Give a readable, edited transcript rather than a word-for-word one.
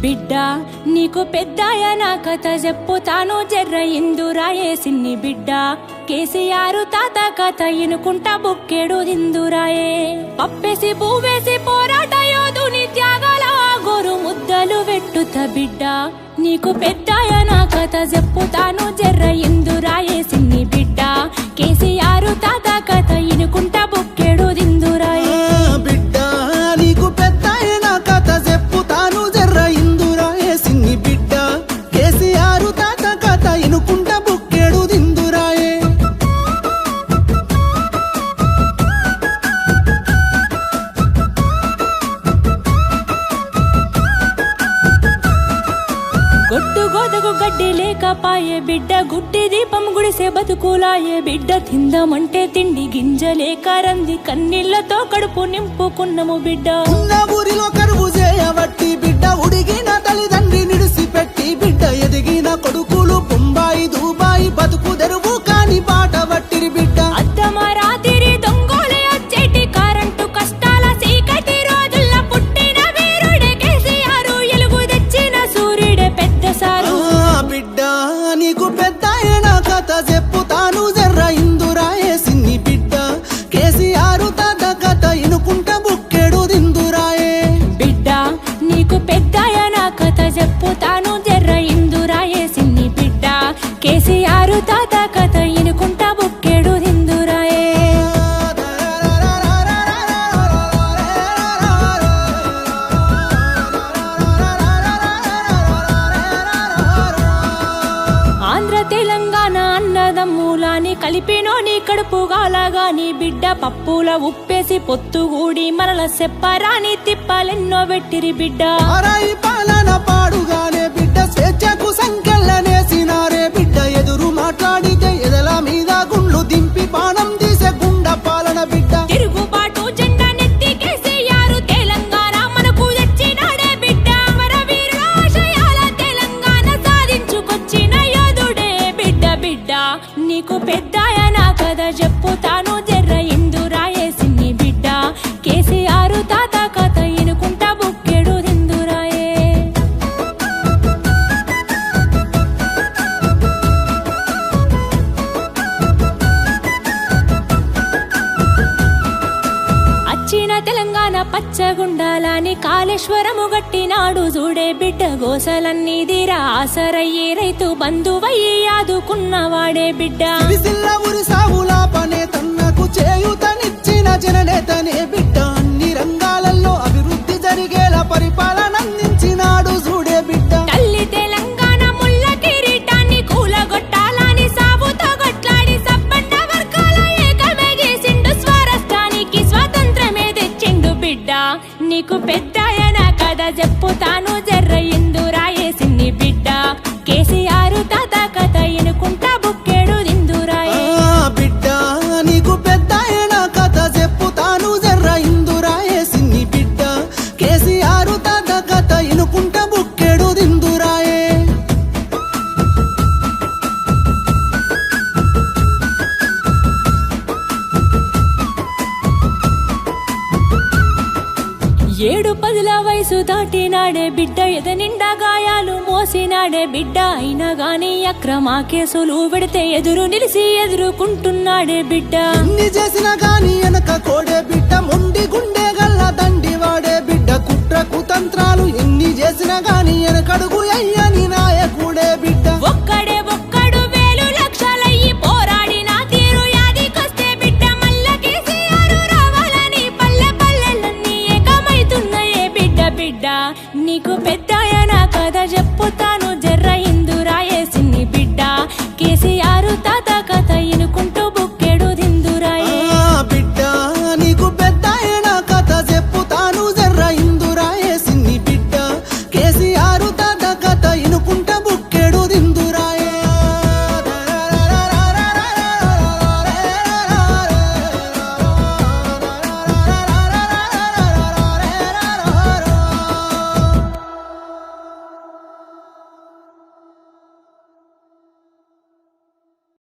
బిడ్డ నీకు పెద్దాయన కథ చెప్పుతాను జర్ర ఇందురాయే సిన్ని బిడ్డ కేసీఆర్ తాత కథ ఇనుకుంటా బుక్కెడు దిందురాయే పప్పేసి పువ్వేసి పోరాట యోధుని త్యాగాల గోరు ముద్దలు వెట్టుత బిడ్డ నీకు పెద్దాయన కథ చెప్పుతాను జర్ర ఇందురాయే సిన్ని బిడ్డ కేసీఆర్ తాత కథ ఇనుకుంటా బుక్కెడు దిందురాయే బిడ్డ నీకు పెద్దాయన కథ చెప్పుతాను జర్ర ఇందురాయే సిన్ని బిడ్డ కేసీఆర్ తాత కథ ఇనుకుంటా బుక్కెడు దిందురాయే గొడ్డు గోదకు గడ్డి లేకపాయే బిడ్డ గుడ్డి దీపం గుడిసే బతుకులాయే బిడ్డ తిందామంటే తిండి గింజలేక రంది కన్నీళ్లతో కడుపు నింపుకున్నము బిడ్డ ఉన్న ఊరిలో కరువు చేయబట్టి బిడ్డ ఉడిగిన తల్లిదండ్రి నిడిసిపెట్టి బిడ్డ ఎదిగిన కొడుకులు బొంబాయి దుబాయి బతుకు తెరువు కాని బాట పట్టిరి బిడ్డ అద్దమరాతిరి దొంగోలే వచ్చేటి కరెంటు కష్టాల చీకటి రోజుల్లో పుట్టిన వీరుడే కేసీఆర్ ఎలుగు తెచ్చిన సూర్యుడే పెద్ద సారు బిడ్డ నీకు పెద్దాయన కథ చెప్పుతాను జర్ర ఇందురాయే సిన్ని బిడ్డ కేసీఆర్ తాత కథ ఇనుకుంటా బుక్కెడు దిందురాయే బిడ్డ నీకు పెద్దాయన కథ చెప్పుతాను జర్ర ఇందురాయే సిన్ని బిడ్డ కేసీఆర్ తాత కథ ఇనుకుంటా బుక్కెడు దిందురాయే ఆంధ్ర తెలంగాణ అన్నదమ్ములాని కలిపినోని కడుపుగాలగాని బిడ్డ పప్పుల ఉప్పేసి పొత్తుగూడి మనల సెప్పరాని తిప్పలెన్నో పెట్టిరి బిడ్డ అరాయి పాలన పాడుగానే బిడ్డ స్వేచ్ఛకు సంకెళ్ళనేసినారే బిడ్డ ఎదురు మాట్లాడితే ఎదల మీద గుండ్లు దింపి బాణం తీసే గుండ పాలన బిడ్డ తిరుగుబాటు జెండా నెత్తి కేసీఆర్ తెలంగాణ మనకు తెచ్చినాడే బిడ్డ అమరవీరుల ఆశయాల తెలంగాణ సాధించుకొచ్చిన యోధుడే బిడ్డ బిడ్డ నీకు పెద్దాయన కథ చెప్పుతాను జర్ర ఇందురాయే సిన్ని బిడ్డ కేసీఆర్ తాత కథ ఇనుకుంటా బుక్కెడు దిందురాయే అచ్చిన తెలంగాణ పచ్చగుండాలని కాళేశ్వరము గట్టినాడు చూడే బిడ్డ గోసలన్నీ తీరా ఆసరయ్యే రైతు బంధువయ్యి ఆదుకున్నవాడే బిడ్డ సిరిసిల్ల ఊరి సావుల పనే తన్నకు చేయూతనిచ్చిన జననేతనే బిడ్డ అన్ని రంగాలలో అభివృద్ధి జరిగేలా పరిపాలన అందించినాడు చూడే బిడ్డ తల్లి తెలంగాణ ముళ్ళ కిరీటాన్ని కూలగొట్టాలని సాగుతో కొట్లాడి సబ్బన్న వర్గాల ఏకమే చేసిండు స్వరాష్ట్రానికి స్వాతంత్రమే తెచ్చిండు బిడ్డ నీకు పెద్దాయన కథ చెప్పుతాను జర్ర ఇందురాయే సిన్ని బిడ్డ కేసీఆర్ తాత కథ ఇనుకుంటా బుక్కెడు దిందురాయే బిడ్డ నీకు పెద్దాయన కథ చెప్పుతాను జర్ర ఇందురాయే సిన్ని బిడ్డ కేసీఆర్ తాత కథ ఇనుకుంటా బుక్కెడు దిందురాయే ఏడు పదుల వయసు దాటినాడే బిడ్డ ఎదనిండా గాయాలు మోసినాడే బిడ్డ అయినా గాని అక్రమ కేసులు పెడితే ఎదురు నిలిసి ఎదుర్కొంటున్నాడే బిడ్డ ఎన్ని చేసినా గాని వెనక కోడే బిడ్డ మొండి గుండె గల్ల దండి వాడే బిడ్డ కుట్ర కుతంత్రాలు ఎన్ని చేసినా గాని వెనకడుగు అయ్యని నాయకుడే బిడ్డ ఒక్కడే ఒక్కడు వేలు లక్షలయ్యి పోరాడిన తీరు యాదికొస్తే బిడ్డ మల్ల కేసీఆర్ రావాలని పల్లె పల్లెలన్నీ ఏకమైతున్నాయే బిడ్డ బిడ్డ నీకు పెద్దాయన కథ చెప్పుతాను జర్ర ఇందురాయే సిన్ని బిడ్డ కేసీఆర్ తాత కథ ఇనుకుంటా